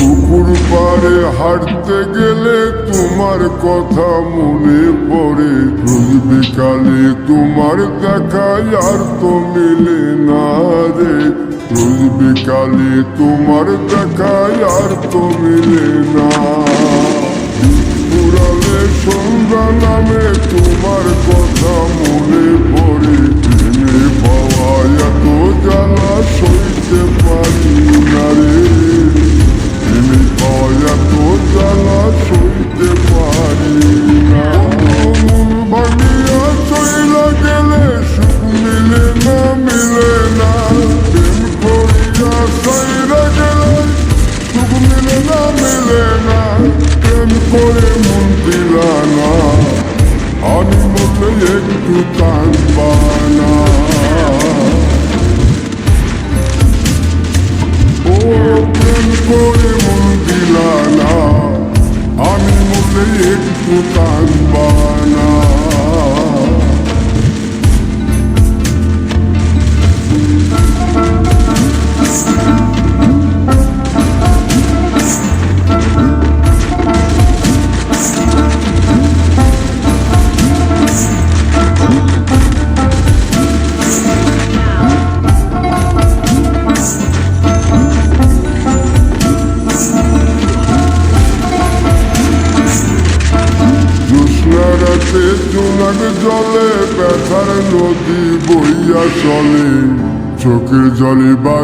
পুকুর পাড়ে হাঁটতে গেলে তোমার কথা মনে পড়ে। রোজ বিকালে তোমার দেখা আর তো মিলে না রে। রোজ বিকালে তোমার দেখা আর তো মিলে না। পুরালে সন্ধ্যা নামে তোমার কথা মনে পড়ে। প্রেমে পাওয়া এত জ্বালা সইতে পারি না রে। প্রেমে পাওয়া এত জ্বালা সইতে পারি না। মন ভাঙিয়া চইলা গেলে সুখ মিলে না, মিলে না। প্রেম করিয়া চইলা গেলে সুখ মিলে না, মিলে না। প্রেম করে মন দিলা না, আমি মরলে একটু কাঁদবা না। ও প্রেম করে মন দিলা না, আমি মরলে একটু কাঁদবা না। রাতে জোনাক জলে ব্যথার নদী বইয়া চলে, চোখের জলে বালি।